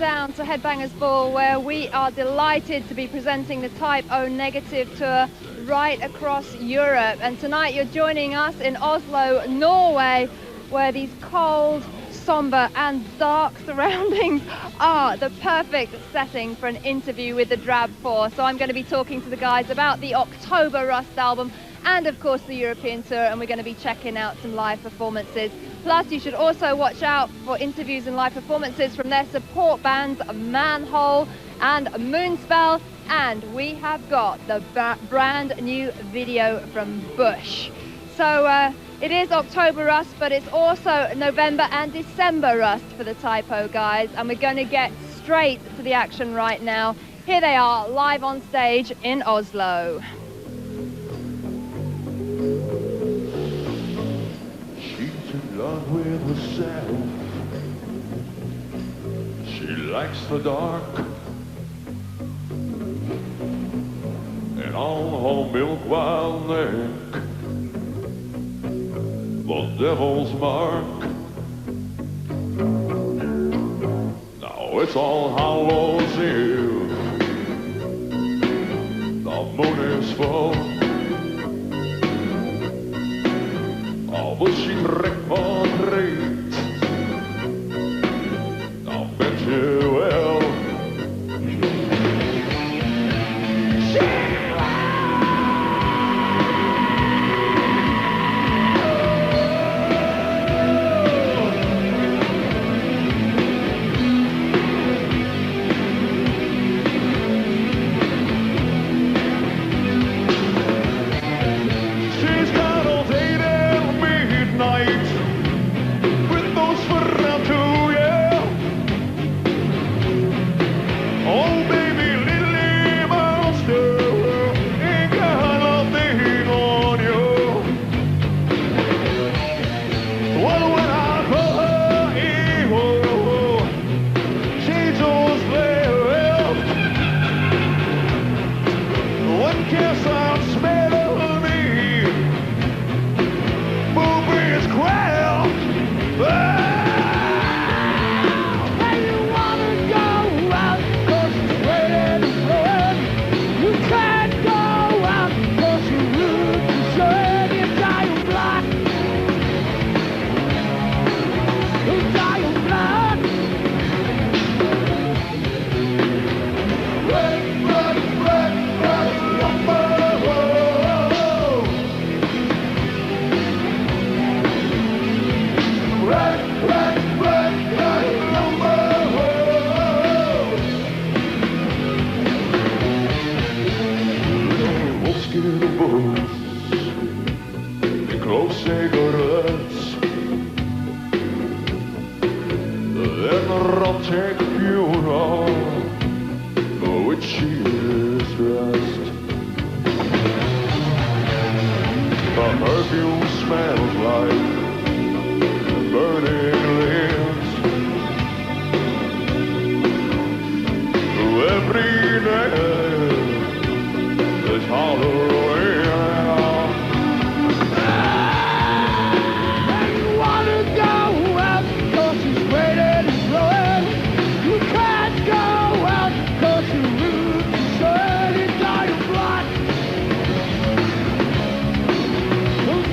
down to Headbangers Ball, where we are delighted to be presenting the Type O Negative tour right across Europe. And tonight you're joining us in Oslo, Norway, where these cold, somber and dark surroundings are the perfect setting for an interview with the Drab Four. So I'm going to be talking to the guys about the October Rust album and of course the European tour, and we're going to be checking out some live performances. Plus you should also watch out for interviews and live performances from their support bands Manhole and Moonspell, and we have got the brand new video from Bush. So it is October Rust, but it's also November and December Rust for the Type O guys, and we're going to get straight to the action right now. Here they are, live on stage in Oslo. She's in love with herself. She likes the dark, and on her milk white neck the devil's mark. Now it's all Hallows Eve, the moon is full. Oh, but she wrecked my treat, I bet you will.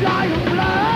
Die of blood.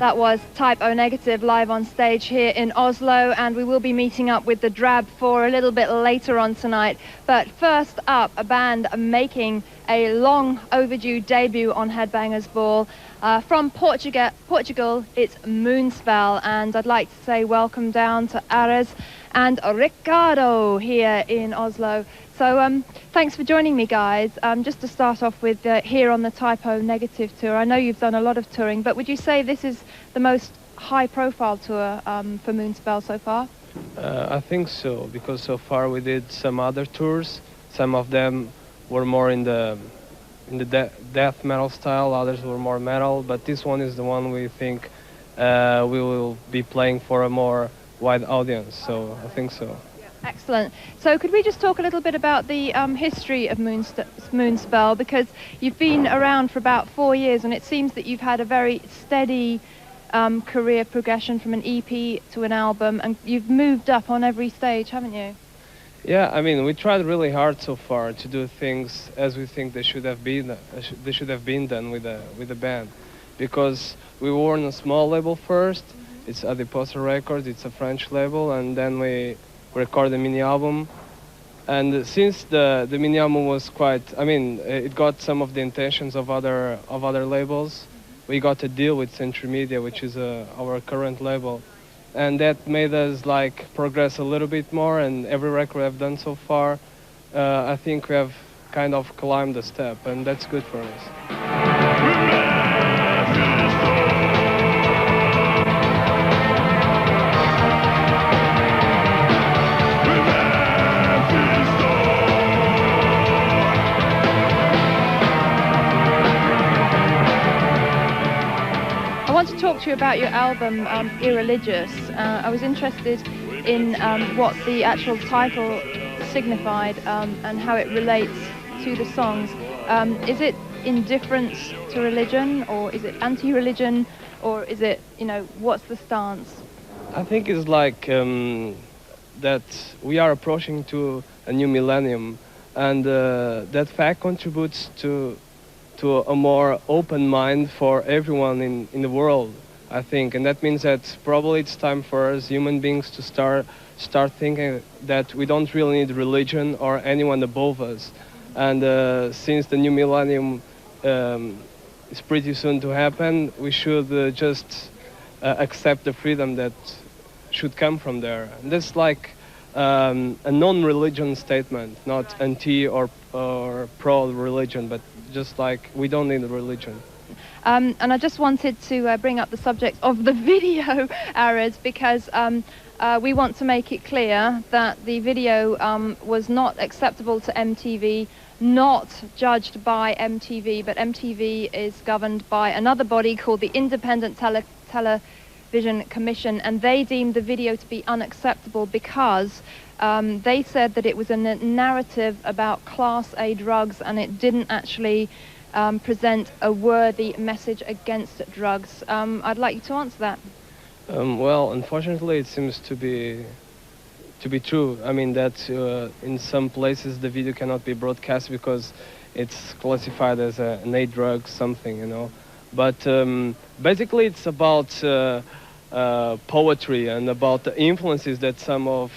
That was Type O Negative live on stage here in Oslo, and we will be meeting up with the Drab for a little bit later on tonight. But first up, a band making a long overdue debut on Headbangers Ball. From Portugal, it's Moonspell, and I'd like to say welcome down to Ares and Ricardo here in Oslo. So thanks for joining me, guys. Just to start off with, here on the Type O Negative tour, I know you've done a lot of touring, but would you say this is the most high-profile tour for Moonspell so far? I think so, because so far we did some other tours. Some of them were more in the death metal style, others were more metal, but this one is the one we think we will be playing for a more wide audience, so I think so. Excellent. So could we just talk a little bit about the history of Moonspell, because you've been around for about 4 years, and it seems that you've had a very steady career progression from an EP to an album, and you've moved up on every stage, haven't you? Yeah, I mean, we tried really hard so far to do things as we think they should have been done with the band, because we were on a small label first. It's Adiposa Records, it's a French label, and then we recorded a mini album. And since the mini album was quite, I mean, it got some of the intentions of other labels, we got a deal with Century Media, which is our current label. And that made us like progress a little bit more, and every record I've done so far, I think we have kind of climbed a step, and that's good for us. I want to talk to you about your album, Irreligious. I was interested in what the actual title signified and how it relates to the songs. Is it indifference to religion, or is it anti-religion, or is it, you know, what's the stance? I think it's like that we are approaching to a new millennium, and that fact contributes to a more open mind for everyone in the world, I think. And that means that probably it's time for us human beings to start thinking that we don't really need religion or anyone above us. And since the new millennium is pretty soon to happen, we should just accept the freedom that should come from there. And that's like a non-religion statement, not anti or pro-religion, but just like we don't need a religion. And I just wanted to bring up the subject of the video, Ares, because we want to make it clear that the video was not acceptable to MTV, not judged by MTV, but MTV is governed by another body called the Independent Television Commission, and they deemed the video to be unacceptable because they said that it was a narrative about Class A drugs, and it didn't actually present a worthy message against drugs. I'd like you to answer that. Well, unfortunately, it seems to be true. I mean that in some places the video cannot be broadcast because it's classified as an A drug something, you know. But basically, it's about poetry and about the influences that some of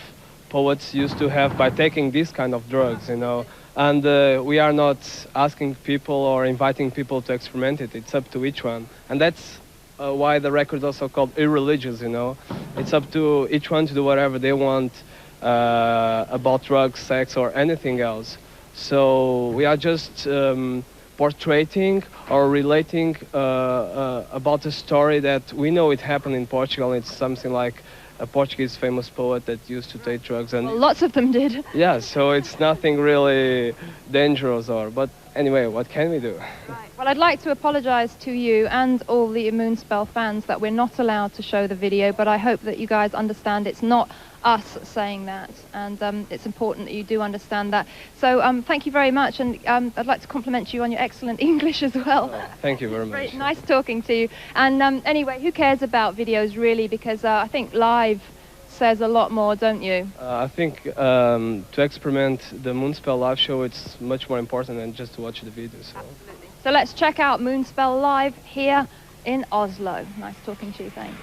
poets used to have by taking these kind of drugs, you know. And we are not asking people or inviting people to experiment it. It's up to each one. And that's why the record is also called Irreligious, you know. It's up to each one to do whatever they want about drugs, sex, or anything else. So we are just portraying or relating about a story that we know it happened in Portugal. It's something like a Portuguese famous poet that used to take drugs, and well, lots of them did. Yeah, so it's nothing really dangerous, but anyway, what can we do? Right. Well, I'd like to apologize to you and all the Moonspell fans that we're not allowed to show the video, but I hope that you guys understand it's not us saying that, and it's important that you do understand that. So thank you very much, and I'd like to compliment you on your excellent English as well. Oh, thank you very much. Very nice talking to you. And anyway, who cares about videos really, because I think live says a lot more, don't you? I think to experiment the Moonspell live show, it's much more important than just to watch the video. So. Absolutely. So let's check out Moonspell live here in Oslo. Nice talking to you, thanks.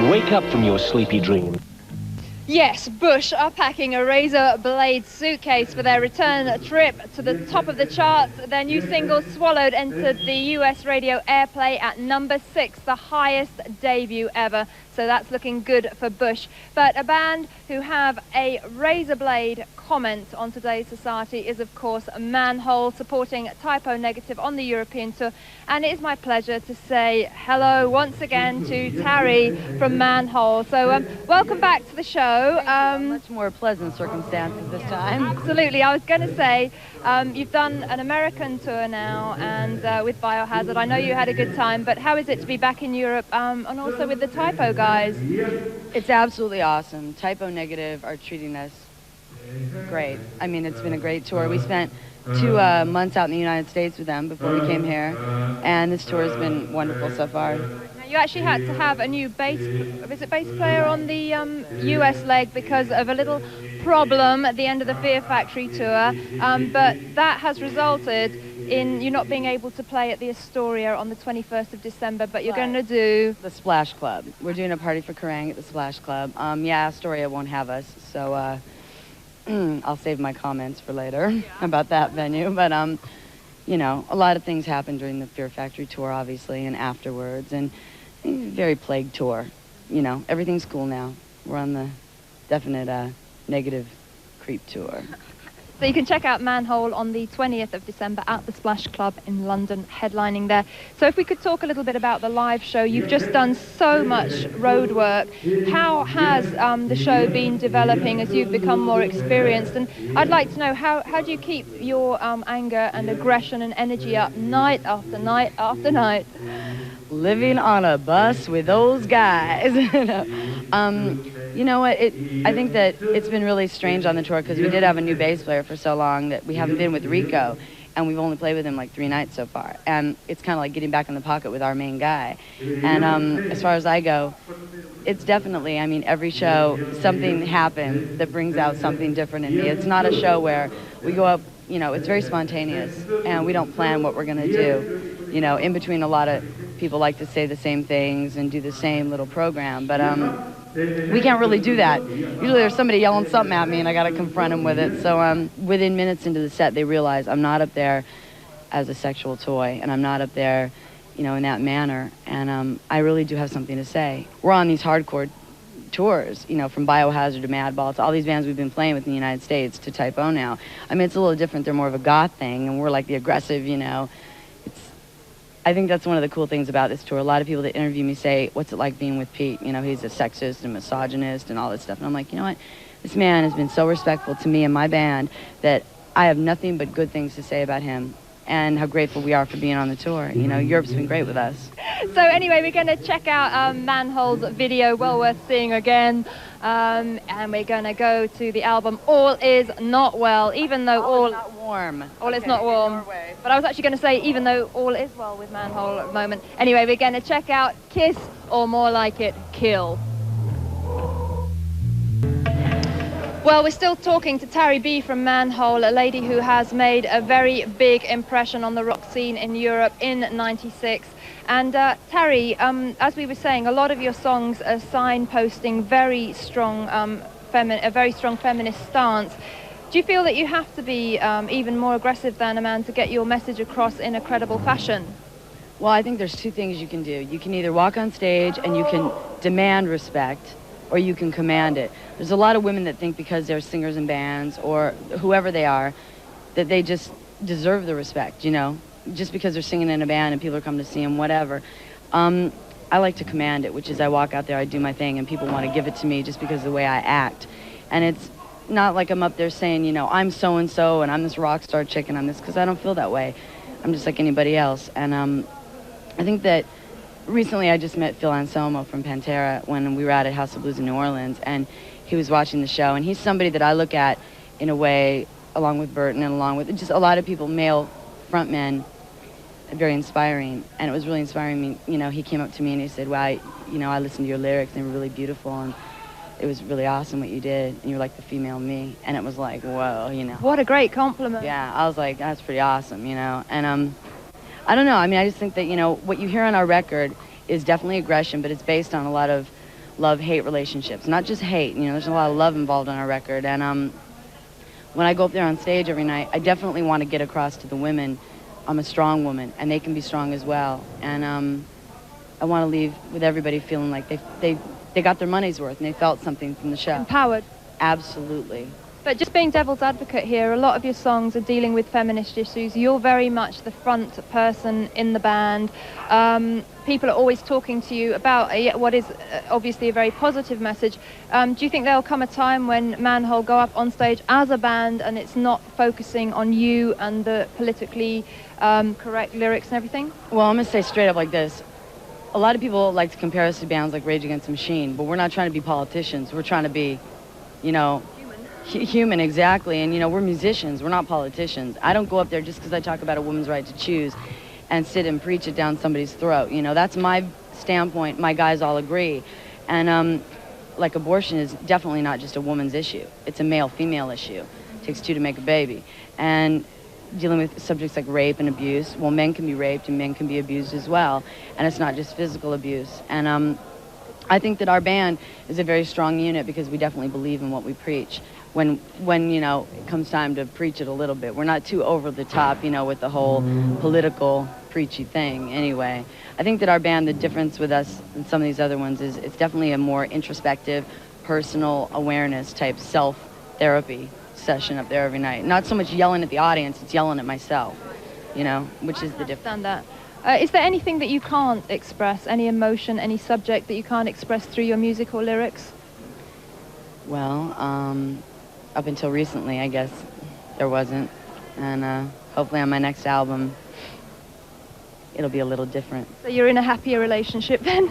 Wake up from your sleepy dream. Yes, Bush are packing a razor blade suitcase for their return trip to the top of the charts. Their new single, Swallowed, entered the US radio airplay at number 6, the highest debut ever. So that's looking good for Bush. But a band who have a razor blade comment on today's society is, of course, Manhole, supporting Type O Negative on the European tour. And it is my pleasure to say hello once again to Tarry from Manhole. So welcome back to the show. Much more pleasant circumstances this time. Absolutely. I was going to say, you've done an American tour now, and with Biohazard. I know you had a good time, but how is it to be back in Europe and also with the Type O guys? It's absolutely awesome. Type O Negative are treating us great. I mean, it's been a great tour. We spent 2 months out in the United States with them before we came here, and this tour has been wonderful so far. Now, you actually had to have a new bass player on the US leg because of a little problem at the end of the Fear Factory tour, but that has resulted in you not being able to play at the Astoria on the 21st of December, but you're going to do the Splash Club. We're doing a party for Kerrang at the Splash Club. Yeah, Astoria won't have us, so I'll save my comments for later about that venue. But you know, a lot of things happened during the Fear Factory tour, obviously, and afterwards, and very plagued tour. You know, everything's cool now. We're on the definite negative creep tour. So you can check out Manhole on the 20th of December at the Splash Club in London, headlining there. So if we could talk a little bit about the live show. You've just done so much road work. How has the show been developing as you've become more experienced? And I'd like to know, how do you keep your anger and aggression and energy up night after night after night? Living on a bus with those guys. You know what, I think that it's been really strange on the tour because we did have a new bass player for so long that we haven't been with Rico. and we've only played with him like 3 nights so far. And it's kind of like getting back in the pocket with our main guy. And as far as I go, it's definitely, I mean, every show, something happens that brings out something different in me. It's not a show where we go up, you know, it's very spontaneous, and we don't plan what we're going to do. You know, in between, a lot of people like to say the same things and do the same little program, but we can't really do that. Usually there's somebody yelling something at me and I got to confront them with it. So within minutes into the set, they realize I'm not up there as a sexual toy, and I'm not up there, you know, in that manner. And I really do have something to say. We're on these hardcore tours, you know, from Biohazard to Madball to all these bands we've been playing with in the United States to Type O now. I mean, it's a little different. They're more of a goth thing, and we're like the aggressive, you know. I think that's one of the cool things about this tour. A lot of people that interview me say, what's it like being with Pete? You know, he's a sexist and misogynist and all this stuff. And I'm like, you know what? This man has been so respectful to me and my band that I have nothing but good things to say about him and how grateful we are for being on the tour. You know, Europe's been great with us. So anyway, we're going to check out Manhole's video, well worth seeing again. And we're going to go to the album All Is Not Well, even though All Is Not Warm. All Is Not Warm. But I was actually going to say, even though all is well with Manhole at the moment. Anyway, we're going to check out Kiss, or more like it, Kill. Well, we're still talking to Tari B from Manhole, a lady who has made a very big impression on the rock scene in Europe in '96. And Tari, as we were saying, a lot of your songs are signposting very strong, a very strong feminist stance. Do you feel that you have to be even more aggressive than a man to get your message across in a credible fashion? Well, I think there's 2 things you can do. You can either walk on stage and you can demand respect, or you can command it. There's a lot of women that think because they're singers in bands or whoever they are, that they just deserve the respect, you know, just because they're singing in a band and people are coming to see them, whatever. I like to command it, which is I walk out there, I do my thing, and people want to give it to me just because of the way I act. And it's not like I'm up there saying, you know, I'm so-and-so and I'm this rock star chick and I'm this, because I don't feel that way. I'm just like anybody else. And I think that recently I just met Phil Anselmo from Pantera when we were out at House of Blues in New Orleans, and he was watching the show, and he's somebody that I look at in a way, along with Burton and along with just a lot of people, male frontmen, very inspiring. And it was really inspiring me. You know, he came up to me and he said, well, you know, I listened to your lyrics and they were really beautiful, and it was really awesome what you did, and you're like the female me. And it was like, whoa, you know. What a great compliment. Yeah, I was like, that's pretty awesome, you know. And I don't know, I mean, I just think that, you know, what you hear on our record is definitely aggression, but it's based on a lot of love-hate relationships. Not just hate, you know, there's a lot of love involved on our record. And when I go up there on stage every night, I definitely want to get across to the women, I'm a strong woman, and they can be strong as well. And I want to leave with everybody feeling like they got their money's worth and they felt something from the show. Empowered. Absolutely. But just being devil's advocate here, a lot of your songs are dealing with feminist issues. You're very much the front person in the band. People are always talking to you about what is obviously a very positive message. Do you think there'll come a time when Manhole go up on stage as a band and it's not focusing on you and the politically correct lyrics and everything? Well, I'm going to say straight up like this. A lot of people like to compare us to bands like Rage Against the Machine, but we're not trying to be politicians. We're trying to be, you know, human, exactly. And, you know, we're musicians. We're not politicians. I don't go up there just because I talk about a woman's right to choose and sit and preach it down somebody's throat. You know, that's my standpoint. My guys all agree. And, like, abortion is definitely not just a woman's issue. It's a male-female issue. It takes 2 to make a baby. And dealing with subjects like rape and abuse, well, men can be raped and men can be abused as well. And it's not just physical abuse. And I think that our band is a very strong unit because we definitely believe in what we preach. When you know, it comes time to preach it a little bit. We're not too over the top, you know, with the whole political preachy thing anyway. I think that our band, the difference with us and some of these other ones is it's definitely a more introspective, personal awareness type self-therapy session up there every night. Not so much yelling at the audience, it's yelling at myself, you know, which is the difference. I understand that. Is there anything that you can't express, any emotion, any subject that you can't express through your music or lyrics? Well, up until recently, I guess, there wasn't. And hopefully on my next album, it'll be a little different. So you're in a happier relationship then?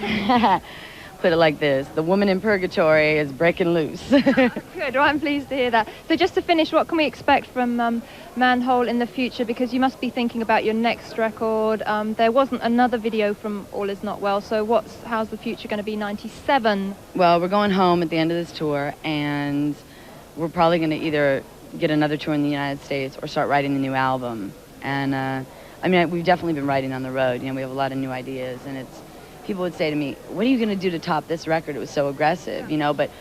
put it like this. The woman in purgatory is breaking loose. Good, well, I'm pleased to hear that. So just to finish, what can we expect from Manhole in the future? Because you must be thinking about your next record. There wasn't another video from All Is Not Well, so how's the future going to be 97? Well, we're going home at the end of this tour, and we're probably going to either get another tour in the United States or start writing the new album. And I mean, we've definitely been writing on the road. You know, we have a lot of new ideas, and people would say to me, what are you going to do to top this record? It was so aggressive, you know, but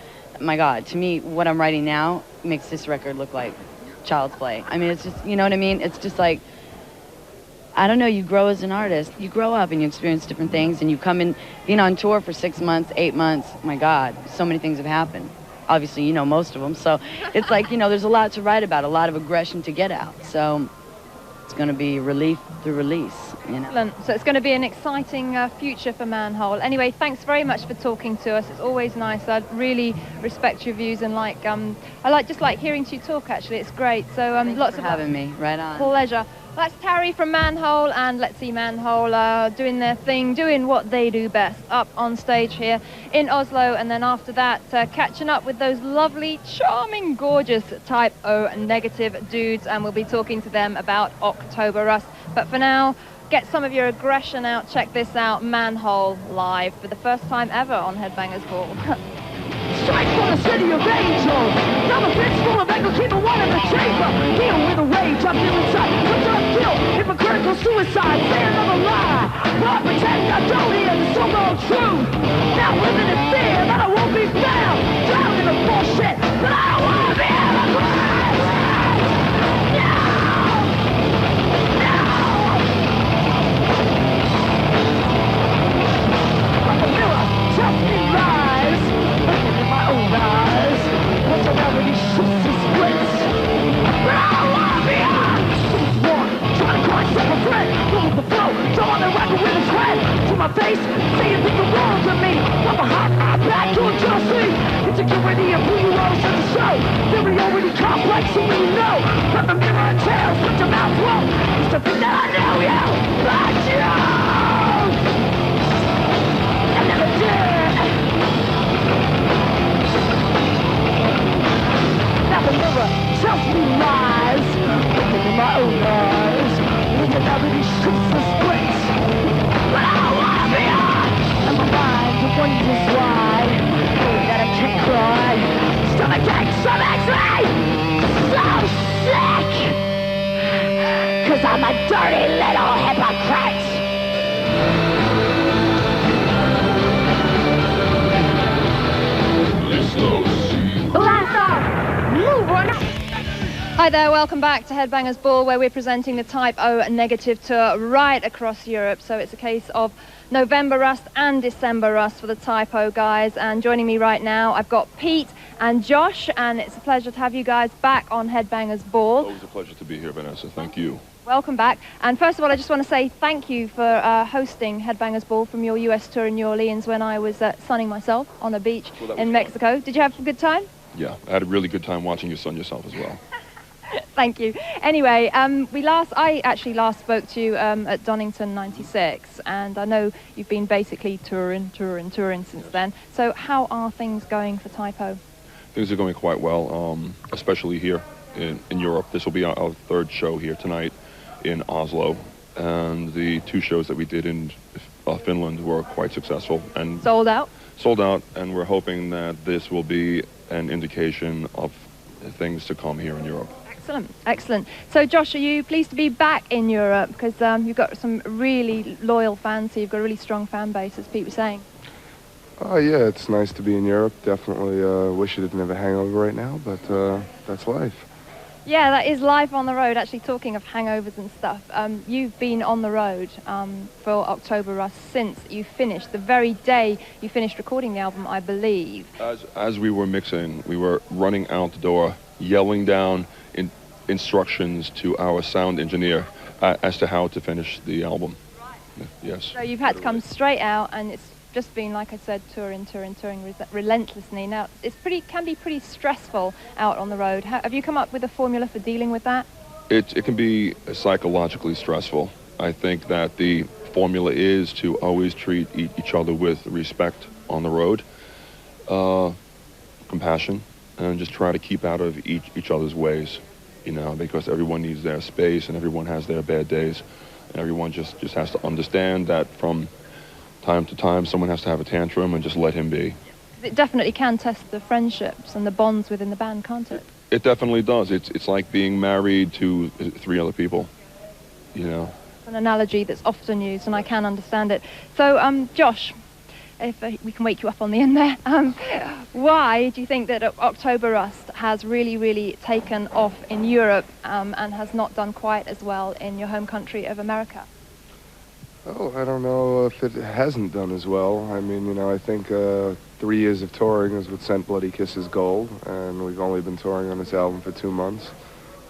my God, to me, what I'm writing now makes this record look like child's play. I mean, it's just, you know what I mean? It's just like, I don't know, you grow as an artist. You grow up and you experience different things, and you come in, being on tour for 6 months, 8 months, my God, so many things have happened. Obviously, you know most of them, so it's like, you know, there's a lot to write about, a lot of aggression to get out, so it's going to be relief through release, you know. Excellent. So it's going to be an exciting future for Manhole. Anyway, thanks very much for talking to us. It's always nice. I really respect your views, and I just like hearing you talk, actually. It's great. So Thanks lots for of having me. Right on. pleasure. That's Tarry from Manhole, and Let's See Manhole doing their thing, doing what they do best, up on stage here in Oslo, and then after that, catching up with those lovely, charming, gorgeous Type O negative dudes, and we'll be talking to them about October Rust. But for now, get some of your aggression out. Check this out, Manhole live for the first time ever on Headbangers Ball. Strike from the city of angels. Now the bitch full of anger, keep the one in the chamber. Deal with the rage, I'm feeling inside. Put up guilt, hypocritical suicide. Say another lie. Well, I pretend I don't hear the so-called truth. Now living in fear that I won't be found. Drowned in the bullshit that I don't want to be hypocrite. No! No! Like a mirror, tells me lies. My own eyes, once I'm already shoots and splits. But I don't wanna be honest. Who's one? Trying to call myself a friend. Full of the flow, so on the record with his head to my face, saying think the world of me. I'm behind my back, doing jealousy. Insecurity of who you are such a show. Inferiority complex, so when you know. From the mirror and tails, put your mouth wrong. Used to think that I knew you, but you. I never did. Now the mirror tells me lies. Looking in my own eyes. Looking out of these shoots and splits. But I don't wanna be on. And my mind wonders why. Knowing that I can't cry. Stomach aches, stomach's me. So sick. 'Cause I'm a dirty little hypocrite. Hi there, welcome back to Headbangers Ball, where we're presenting the Type O negative tour right across Europe. So it's a case of November Rust and December Rust for the Type O guys. And joining me right now, I've got Pete and Josh, and it's a pleasure to have you guys back on Headbangers Ball. Always a pleasure to be here, Vanessa. Thank you. Welcome back. And first of all, I just want to say thank you for hosting Headbangers Ball from your US tour in New Orleans when I was sunning myself on a beach in Mexico. Did you have a good time? Yeah, I had a really good time watching you sun yourself as well. Thank you. Anyway, I actually last spoke to you at Donington 96, and I know you've been basically touring since then. So how are things going for Type O? Things are going quite well, especially here in Europe. This will be our third show here tonight in Oslo, and the 2 shows that we did in Finland were quite successful and sold out, and we're hoping that this will be an indication of things to come here in Europe. Excellent. So Josh, are you pleased to be back in Europe? Because you've got some really loyal fans, so you've got a really strong fan base, as Pete was saying. Yeah, it's nice to be in Europe. Definitely wish I didn't have a hangover right now, but that's life. Yeah, that is life on the road. Actually, talking of hangovers and stuff, you've been on the road for October Rust since you finished, the very day you finished recording the album, I believe. As we were mixing, we were running out the door, yelling down instructions to our sound engineer as to how to finish the album. Right. Yes. So you've had to come straight out, and it's just been, like I said, touring relentlessly. Now, can be pretty stressful out on the road. Have you come up with a formula for dealing with that? It can be psychologically stressful. I think that the formula is to always treat each other with respect on the road, compassion, and just try to keep out of each other's ways, you know, because everyone needs their space and everyone has their bad days, and everyone just has to understand that from time to time someone has to have a tantrum and just let him be. It definitely can test the friendships and the bonds within the band, can't it? It definitely does. It's like being married to 3 other people, you know. An analogy that's often used, and I can understand it. So, Josh, if we can wake you up on the end there, why do you think that October Rust has really taken off in Europe and has not done quite as well in your home country of America? Oh, I don't know if it hasn't done as well. I mean, you know, I think 3 years of touring is what sent Bloody Kisses gold, and we've only been touring on this album for 2 months.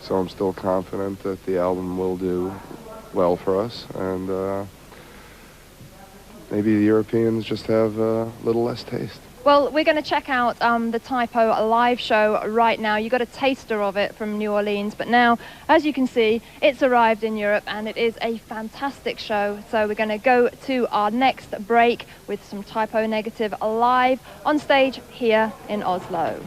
So I'm still confident that the album will do well for us, and maybe the Europeans just have a little less taste. Well, we're going to check out the Typo live show right now. You got a taster of it from New Orleans, but now, as you can see, it's arrived in Europe and it is a fantastic show. So we're going to go to our next break with some Typo Negative live on stage here in Oslo.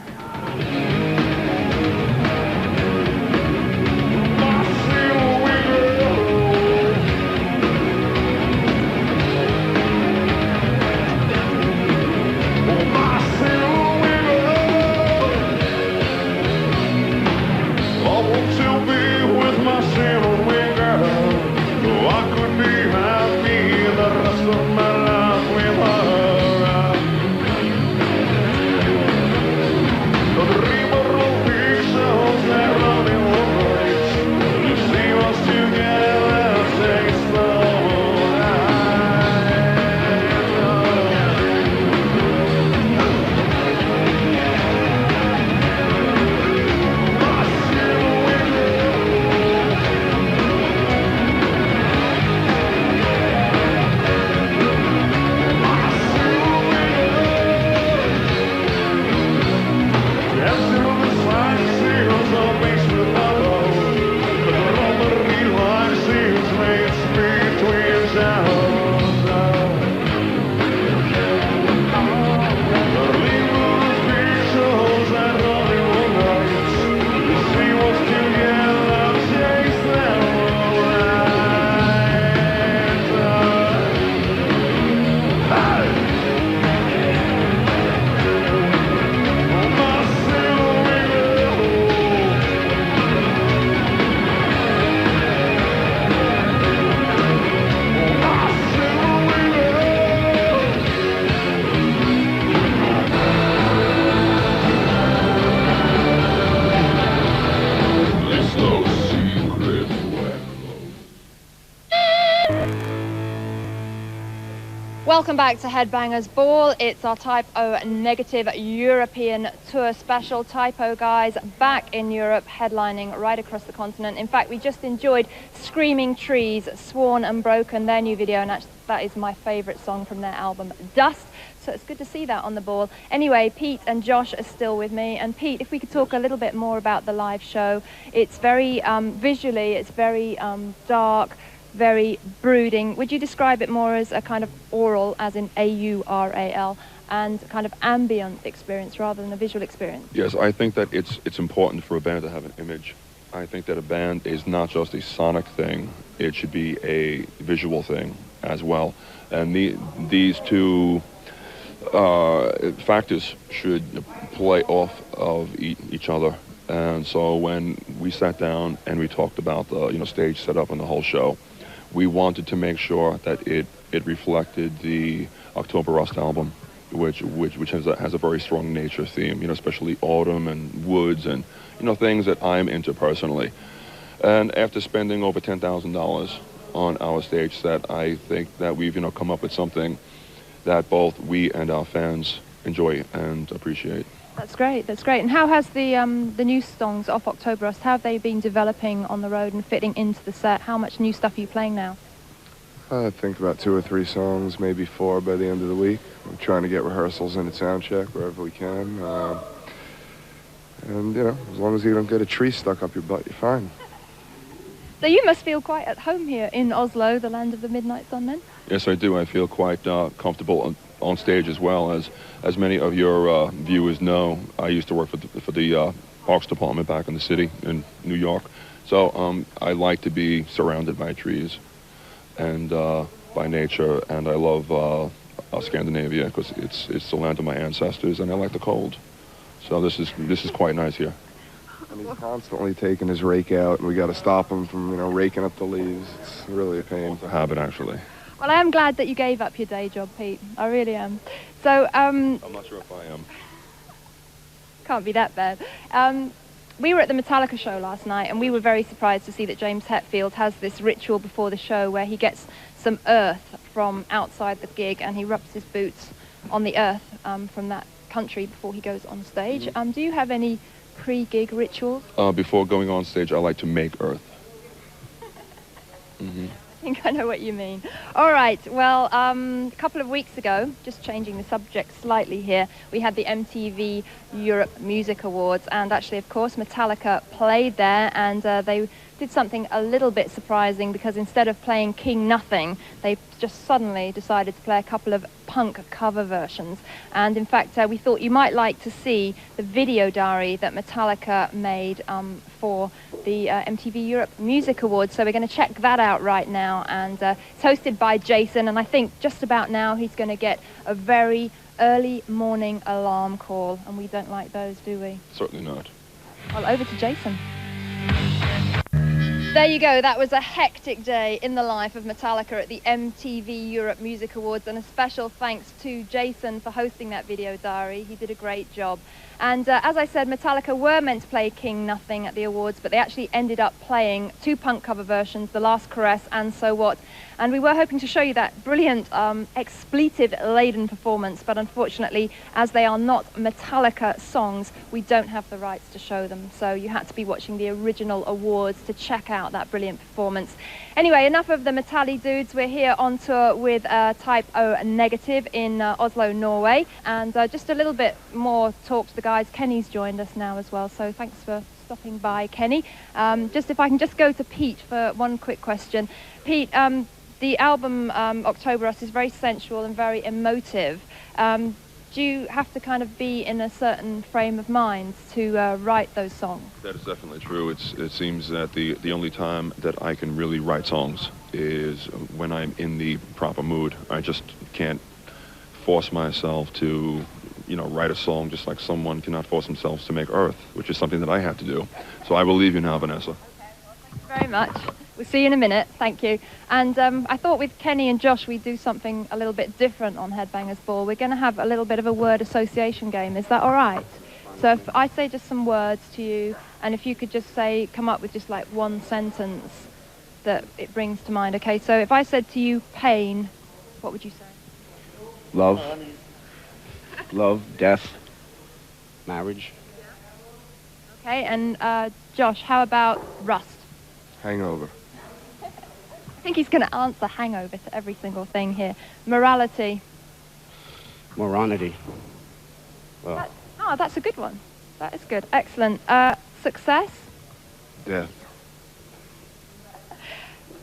Welcome back to Headbangers Ball. It's our Typo Negative European Tour special. Typo guys back in Europe, headlining right across the continent. In fact, we just enjoyed Screaming Trees, Sworn and Broken, their new video, and actually that is my favourite song from their album, Dust. So it's good to see that on the ball. Anyway, Pete and Josh are still with me. And Pete, if we could talk a little bit more about the live show. It's very, visually, it's very dark, very brooding. Would you describe it more as a kind of aural, as in A-U-R-A-L, and kind of ambient experience rather than a visual experience? Yes, I think that it's important for a band to have an image. I think that a band is not just a sonic thing, it should be a visual thing as well. And these two factors should play off of each other. And so when we sat down and we talked about the stage setup and the whole show, we wanted to make sure that it reflected the October Rust album, which has a very strong nature theme, especially autumn and woods and things that I'm into personally. And after spending over $10,000 on our stage set, I think that we've come up with something that both we and our fans enjoy and appreciate. That's great, that's great. And how has the new songs off October Rust, how have they been developing on the road and fitting into the set? How much new stuff are you playing now? I think about 2 or 3 songs, maybe 4 by the end of the week. We're trying to get rehearsals in at sound check wherever we can. And, as long as you don't get a tree stuck up your butt, you're fine. So you must feel quite at home here in Oslo, the land of the midnight sun, then? Yes, I do. I feel quite comfortable on stage as well. As many of your viewers know, I used to work for the Parks Department back in the city in New York. So I like to be surrounded by trees and by nature, and I love Scandinavia because it's the land of my ancestors, and I like the cold. So this is quite nice here. And he's constantly taking his rake out, and we got to stop him from, raking up the leaves. It's really a pain. It's a habit, actually. Well, I am glad that you gave up your day job, Pete. I really am. So, I'm not sure if I am. Can't be that bad. We were at the Metallica show last night, and we were very surprised to see that James Hetfield has this ritual before the show where he gets some earth from outside the gig, and he rubs his boots on the earth from that country before he goes on stage. Mm-hmm. Do you have any pre-gig rituals? Before going on stage, I like to make earth. Mm-hmm. I think I know what you mean. All right, well, a couple of weeks ago, just changing the subject slightly here, we had the MTV Europe Music Awards, and actually, of course, Metallica played there, and they did something a little bit surprising, because instead of playing King Nothing, they just suddenly decided to play a couple of punk cover versions. And in fact, we thought you might like to see the video diary that Metallica made for the MTV Europe Music Awards. So we're going to check that out right now, and it's hosted by Jason, and I think just about now he's going to get a very early morning alarm call, and we don't like those, do we? Certainly not. Well, over to Jason. There you go, that was a hectic day in the life of Metallica at the MTV Europe Music Awards, and a special thanks to Jason for hosting that video diary. He did a great job. And as I said, Metallica were meant to play King Nothing at the awards, but they actually ended up playing two punk cover versions, The Last Caress and So What. And we were hoping to show you that brilliant expletive-laden performance, but unfortunately, as they are not Metallica songs, we don't have the rights to show them. So you had to be watching the original awards to check out that brilliant performance. Anyway, enough of the Metalli dudes. We're here on tour with Type O Negative in Oslo, Norway. And just a little bit more talk to the guys. Kenny's joined us now as well, so thanks for stopping by, Kenny. Just if I can just go to Pete for one quick question. Pete, the album October Us is very sensual and very emotive. Do you have to kind of be in a certain frame of mind to write those songs? That is definitely true. It seems that the only time that I can really write songs is when I'm in the proper mood. I just can't force myself to, write a song just like someone cannot force themselves to make Earth, which is something that I have to do. So I will leave you now, Vanessa. Okay, well, thank you very much. We'll see you in a minute. Thank you. And I thought with Kenny and Josh we'd do something a little bit different on Headbangers Ball. We're going to have a little bit of a word association game. Is that all right? So if I say just some words to you, and if you could just come up with just like one sentence that it brings to mind. Okay, so if I said to you pain, what would you say? Love. Love, death, marriage. Okay, and Josh, how about rust? Hangover. I think he's going to answer hangover to every single thing here. Morality. Morality. Well, That's a good one. That is good. Excellent. Success. Death.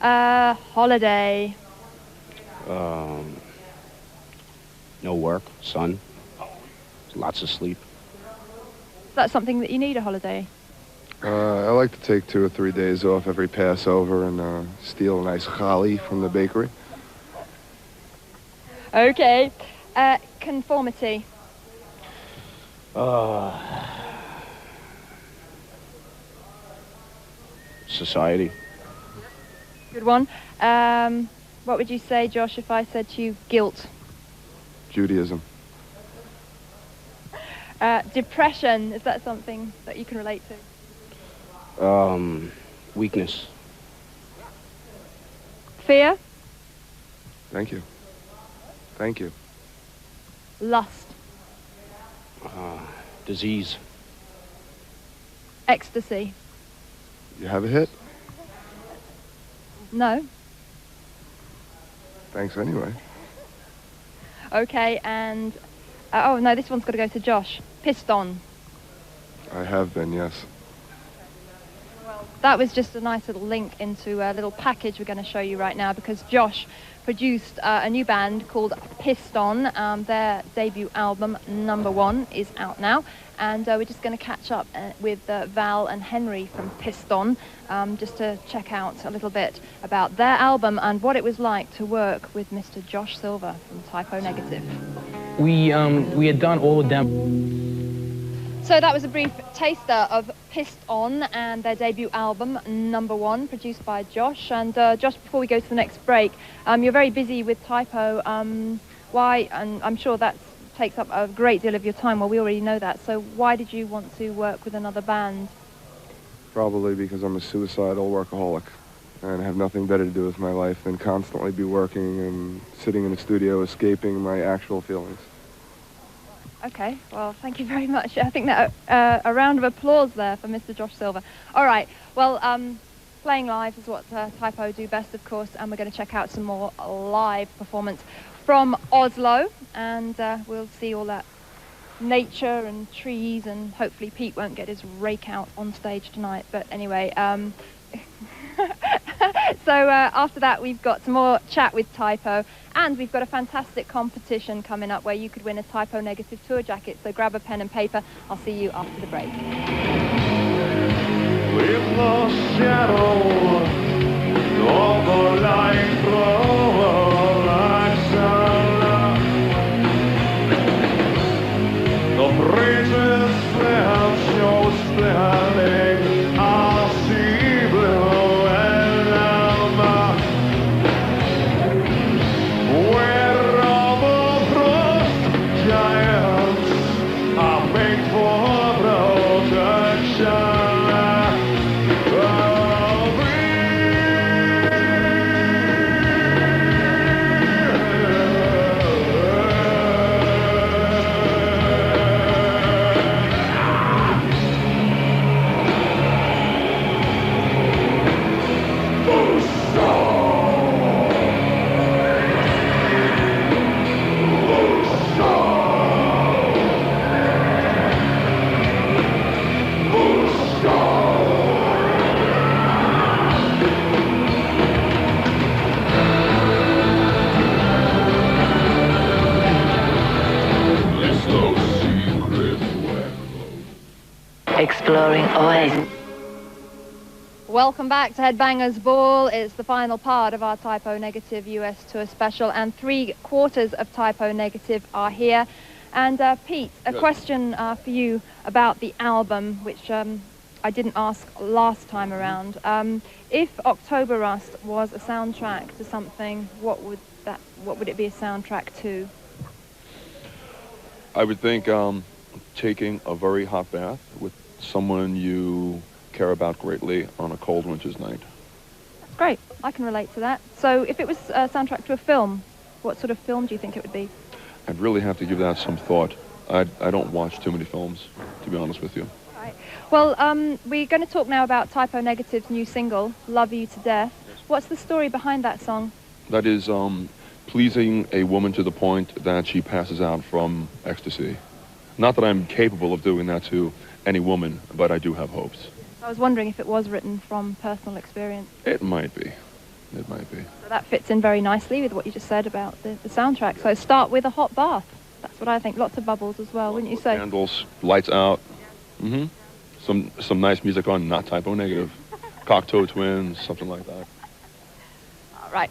Holiday. no work, sun, lots of sleep. Is that something that you need, a holiday? I like to take 2 or 3 days off every Passover and steal a nice chali from the bakery. Okay. Conformity. Society. Good one. What would you say, Josh, if I said to you guilt? Judaism. Depression. Is that something that you can relate to? Weakness. Fear. Thank you. Thank you. Lust. Disease. Ecstasy. You have a hit? No. Thanks anyway. Okay, and... oh, no, this one's got to go to Josh. Piston. I have been, yes. That was just a nice little link into a little package we're going to show you right now, because Josh produced a new band called Piston. Their debut album, Number One, is out now. And we're just going to catch up with Val and Henry from Piston, just to check out a little bit about their album and what it was like to work with Mr. Josh Silver from Typo Negative. We had done all of them. So that was a brief taster of Piston and their debut album, Number One, produced by Josh. And Josh, before we go to the next break, you're very busy with Typo. Why? And I'm sure that takes up a great deal of your time. Well, we already know that. So why did you want to work with another band? Probably because I'm a suicidal workaholic and have nothing better to do with my life than constantly be working and sitting in a studio escaping my actual feelings. Okay, well, thank you very much. I think that a round of applause there for Mr. Josh Silver. All right, well, playing live is what Typo do best, of course, and we're going to check out some more live performance from Oslo, and we'll see all that nature and trees, and hopefully Pete won't get his rake out on stage tonight. But anyway, so after that we've got some more chat with Typo, and we've got a fantastic competition coming up where you could win a Typo Negative tour jacket. So grab a pen and paper. I'll see you after the break. With the shadow of the light throw like sun, the bridges that show standing are sea blue and lava, where all the frost giants are made for protection. Exploring Oasis. Welcome back to Headbangers Ball. It's the final part of our Typo Negative US tour special, and 3/4 of Typo Negative are here. And Pete, a question for you about the album, which I didn't ask last time around. If October Rust was a soundtrack to something, what would it be a soundtrack to? I would think taking a very hot bath with someone you care about greatly on a cold winter's night. That's great. I can relate to that. So if it was a soundtrack to a film, what sort of film do you think it would be? I'd really have to give that some thought. I don't watch too many films, to be honest with you. Right. Well, we're going to talk now about Typo Negative's new single, Love You to Death. What's the story behind that song? That is pleasing a woman to the point that she passes out from ecstasy. Not that I'm capable of doing that to any woman, but I do have hopes. I was wondering if it was written from personal experience. It might be. It might be. So that fits in very nicely with what you just said about the soundtrack. So start with a hot bath. That's what I think. Lots of bubbles as well, wouldn't you say? Candles, lights out. Some nice music on, not Typo Negative. Cocteau Twins, something like that. All right.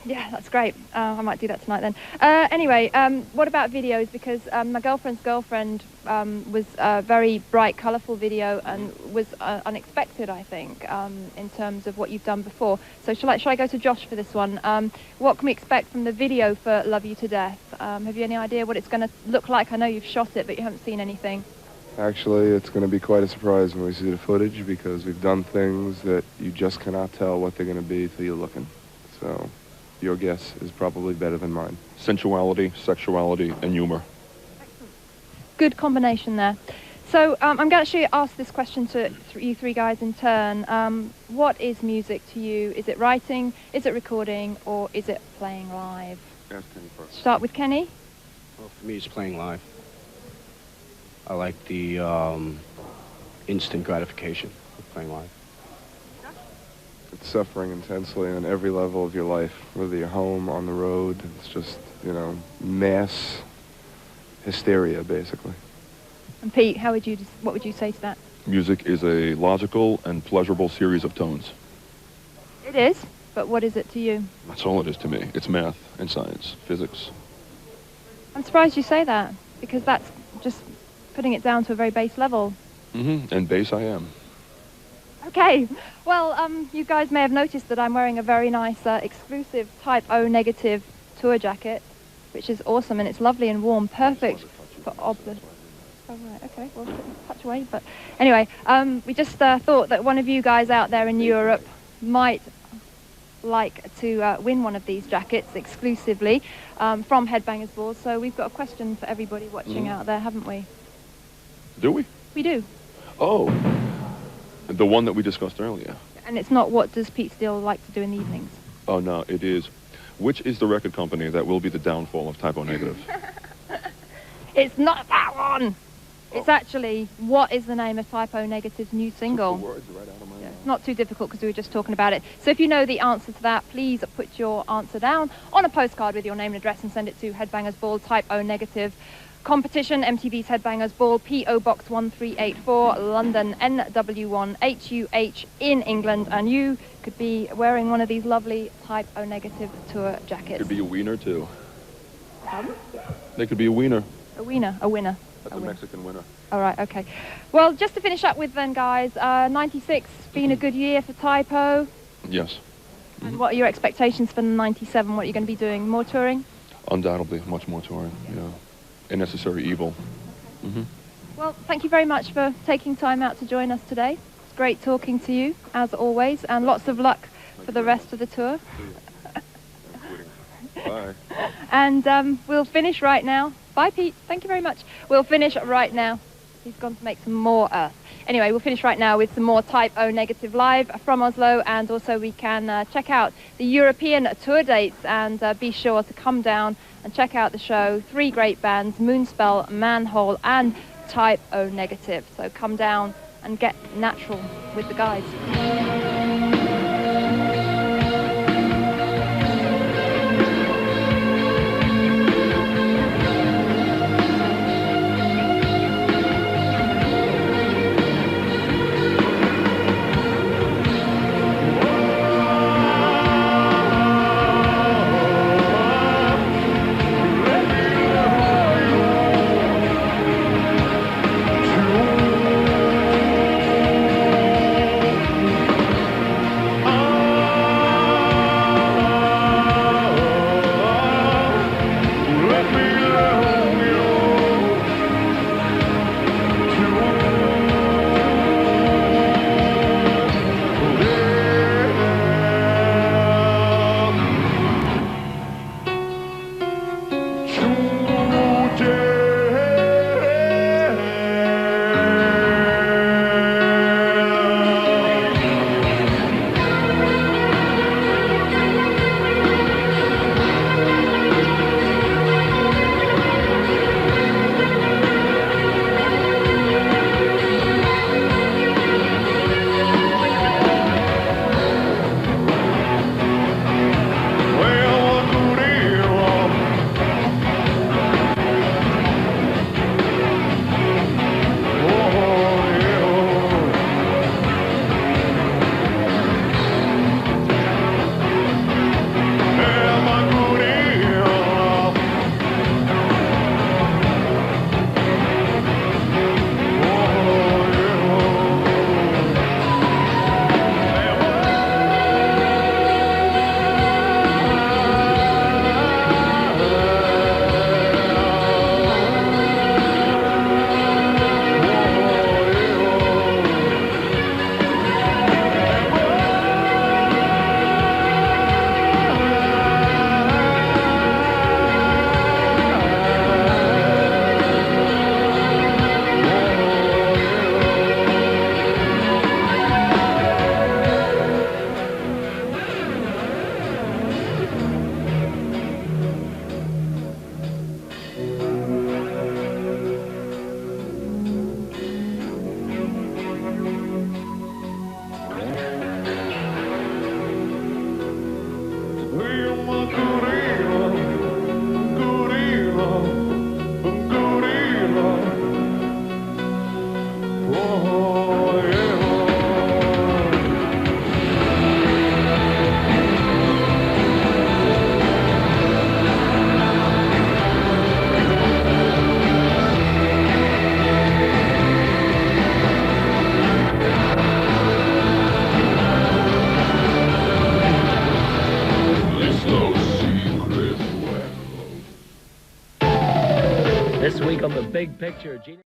Yeah, that's great. I might do that tonight then. Anyway, what about videos? Because my girlfriend's girlfriend was a very bright, colourful video and was unexpected, I think, in terms of what you've done before. So shall I go to Josh for this one? What can we expect from the video for Love You to Death? Have you any idea what it's going to look like? I know you've shot it, but you haven't seen anything. Actually, it's going to be quite a surprise when we see the footage, because we've done things that you just cannot tell what they're going to be till you're looking. So your guess is probably better than mine. Sensuality, sexuality, and humor. Excellent. Good combination there. So I'm going to actually ask this question to you three guys in turn. What is music to you? Is it writing, is it recording, or is it playing live? Ask Kenny first. Start with Kenny. Well, for me, it's playing live. I like the instant gratification of playing live. It's suffering intensely on every level of your life, whether you're home, on the road. It's just, you know, mass hysteria, basically. And Pete, what would you say to that? Music is a logical and pleasurable series of tones. It is, but what is it to you? That's all it is to me. It's math and science, physics. I'm surprised you say that, because that's just putting it down to a very base level. And bass I am. Okay, well, you guys may have noticed that I'm wearing a very nice exclusive Type O negative tour jacket, which is awesome, and it's lovely and warm, perfect for obla. Oh, right, okay, well, touch away, but anyway, we just thought that one of you guys out there in Europe might like to win one of these jackets exclusively from Headbangers Ball, so we've got a question for everybody watching out there, haven't we? Do we? We do. Oh, the one that we discussed earlier. And it's not what does Pete Steele like to do in the evenings? Oh, no, it is. Which is the record company that will be the downfall of Type O Negative? It's not that one! It's actually, what is the name of Type O Negative's new single? The words right out of my mouth. It's not too difficult because we were just talking about it. So if you know the answer to that, please put your answer down on a postcard with your name and address and send it to Headbangers Ball, Type O Negative Competition, MTV's Headbangers Ball, P.O. Box 1384, London, NW1 HUH in England. And you could be wearing one of these lovely Type O Negative tour jackets. Could be a wiener, too. They could be a wiener. A wiener, a winner. That's a Mexican winner. All right, okay. Well, just to finish up with then, guys, 96 been a good year for Type O. Yes. And what are your expectations for 97? What are you going to be doing? More touring? Undoubtedly, much more touring, yeah. A necessary evil. Well, thank you very much for taking time out to join us today. It's great talking to you, as always, and lots of luck for the rest of the tour. Bye. And we'll finish right now. Bye, Pete. Thank you very much. We'll finish right now. He's gone to make some more Earth. Anyway, we'll finish right now with some more Type O Negative live from Oslo, and also we can check out the European tour dates, and be sure to come down and check out the show. 3 great bands, Moonspell, Manhole and Type O Negative. So come down and get natural with the guys. week on The Big Picture.